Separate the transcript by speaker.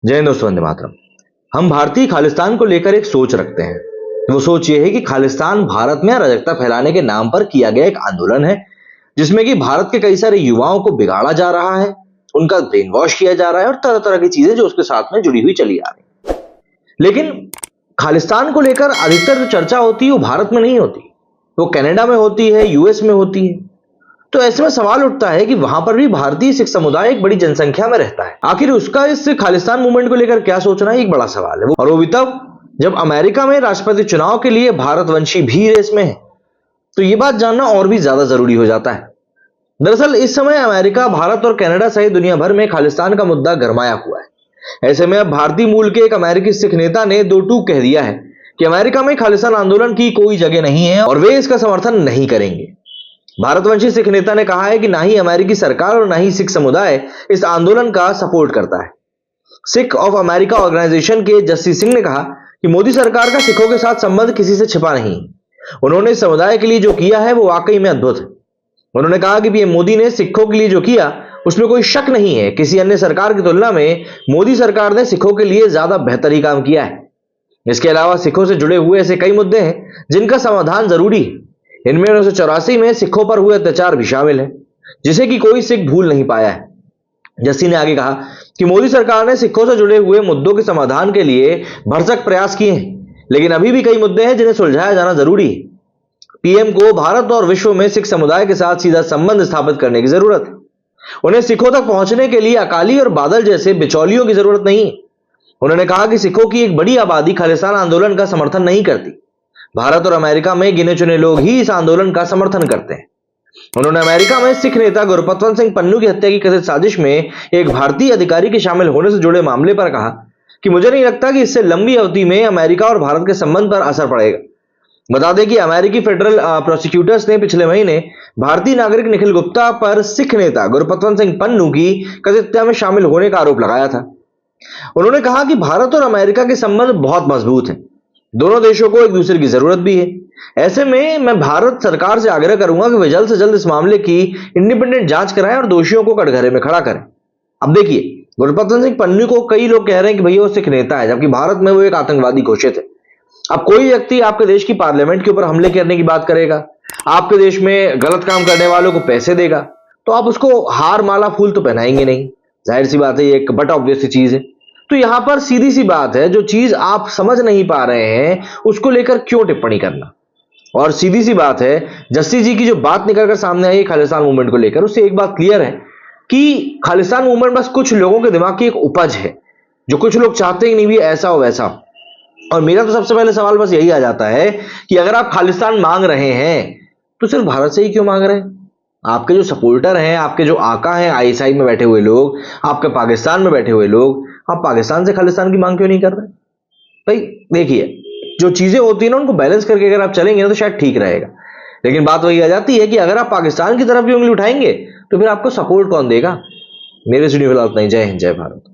Speaker 1: जय हिंद दोस्तों, वंदे मातरम। हम भारतीय खालिस्तान को लेकर एक सोच रखते हैं। वो सोच ये है कि खालिस्तान भारत में अराजकता फैलाने के नाम पर किया गया एक आंदोलन है, जिसमें कि भारत के कई सारे युवाओं को बिगाड़ा जा रहा है, उनका ब्रेन वॉश किया जा रहा है और तरह तरह की चीजें जो उसके साथ में जुड़ी हुई चली आ रही। लेकिन खालिस्तान को लेकर अधिकतर जो चर्चा होती है वो भारत में नहीं होती, वो कनाडा में होती है, यूएस में होती है। तो ऐसे में सवाल उठता है कि वहां पर भी भारतीय सिख समुदाय एक बड़ी जनसंख्या में रहता है, आखिर उसका इस खालिस्तान मूवमेंट को लेकर क्या सोचना है, एक बड़ा सवाल है। और वो भी तब जब अमेरिका में राष्ट्रपति चुनाव के लिए भारतवंशी भी रेस में है, तो ये बात जानना और भी ज्यादा जरूरी हो जाता है। दरअसल इस समय अमेरिका, भारत और कनाडा सहित दुनिया भर में खालिस्तान का मुद्दा गरमाया हुआ है। ऐसे में अब भारतीय मूल के एक अमेरिकी सिख नेता ने दो टूक कह दिया है कि अमेरिका में खालिस्तान आंदोलन की कोई जगह नहीं है और वे इसका समर्थन नहीं करेंगे। भारतवंशी सिख नेता ने कहा है कि ना ही अमेरिकी सरकार और ना ही सिख समुदाय इस आंदोलन का सपोर्ट करता है। सिख ऑफ अमेरिका ऑर्गेनाइजेशन के जस्सी सिंह ने कहा कि मोदी सरकार का सिखों के साथ संबंध किसी से छिपा नहीं। उन्होंने इस समुदाय के लिए जो किया है वो वाकई में अद्भुत है। उन्होंने कहा कि पीएम मोदी ने सिखों के लिए जो किया उसमें कोई शक नहीं है। किसी अन्य सरकार की तुलना में मोदी सरकार ने सिखों के लिए ज्यादा बेहतर ही काम किया है। इसके अलावा सिखों से जुड़े हुए ऐसे कई मुद्दे हैं जिनका समाधान जरूरी है। इनमें 1984 में सिखों पर हुए अत्याचार भी शामिल है, जिसे कि कोई सिख भूल नहीं पाया है। जस्सी ने आगे कहा कि मोदी सरकार ने सिखों से जुड़े हुए मुद्दों के समाधान के लिए भरसक प्रयास किए हैं, लेकिन अभी भी कई मुद्दे हैं जिन्हें सुलझाया जाना जरूरी है। पीएम को भारत और विश्व में सिख समुदाय के साथ सीधा संबंध स्थापित करने की जरूरत है। उन्हें सिखों तक पहुंचने के लिए अकाली और बादल जैसे बिचौलियों की जरूरत नहीं है। उन्होंने कहा कि सिखों की एक बड़ी आबादी खालिस्तान आंदोलन का समर्थन नहीं करती। भारत और अमेरिका में गिने चुने लोग ही इस आंदोलन का समर्थन करते हैं। उन्होंने अमेरिका में सिख नेता गुरपतवंत सिंह पन्नू की हत्या की कथित साजिश में एक भारतीय अधिकारी के शामिल होने से जुड़े मामले पर कहा कि मुझे नहीं लगता कि इससे लंबी अवधि में अमेरिका और भारत के संबंध पर असर पड़ेगा। बता दें कि अमेरिकी फेडरल प्रोसिक्यूटर्स ने पिछले महीने भारतीय नागरिक निखिल गुप्ता पर सिख नेता गुरपतवंत सिंह पन्नू की कथित हत्या में शामिल होने का आरोप लगाया था। उन्होंने कहा कि भारत और अमेरिका के संबंध बहुत मजबूत हैं। दोनों देशों को एक दूसरे की जरूरत भी है। ऐसे में मैं भारत सरकार से आग्रह करूंगा कि वे जल्द से जल्द इस मामले की इंडिपेंडेंट जांच कराएं और दोषियों को कटघरे में खड़ा करें। अब देखिए, गुरपतवंत सिंह पन्नू को कई लोग कह रहे हैं कि भैया वो सिख नेता है, जबकि भारत में वो एक आतंकवादी घोषित है। अब कोई व्यक्ति आपके देश की पार्लियामेंट के ऊपर हमले करने की बात करेगा, आपके देश में गलत काम करने वालों को पैसे देगा, तो आप उसको हार माला फूल तो पहनाएंगे नहीं। जाहिर सी बात है, ये एक बट ऑब्वियस चीज है। तो यहां पर सीधी सी बात है, जो चीज आप समझ नहीं पा रहे हैं उसको लेकर क्यों टिप्पणी करना। और सीधी सी बात है, जस्सी जी की जो बात निकल कर सामने आई खालिस्तान मूवमेंट को लेकर, उससे एक बात क्लियर है कि खालिस्तान मूवमेंट बस कुछ लोगों के दिमाग की एक उपज है, जो कुछ लोग चाहते ही नहीं भी ऐसा हो वैसा। और मेरा तो सबसे पहले सवाल बस यही आ जाता है कि अगर आप खालिस्तान मांग रहे हैं तो सिर्फ भारत से ही क्यों मांग रहे हैं? आपके जो सपोर्टर हैं, आपके जो आका हैं आईएसआई में बैठे हुए लोग, आपके पाकिस्तान में बैठे हुए लोग, आप पाकिस्तान से खालिस्तान की मांग क्यों नहीं कर रहे? भाई देखिए, जो चीजें होती है ना उनको बैलेंस करके अगर आप चलेंगे ना तो शायद ठीक रहेगा। लेकिन बात वही आ जाती है कि अगर आप पाकिस्तान की तरफ भी उंगली उठाएंगे तो फिर आपको सपोर्ट कौन देगा? मेरे से फिलहाल नहीं। जय हिंद, जय भारत।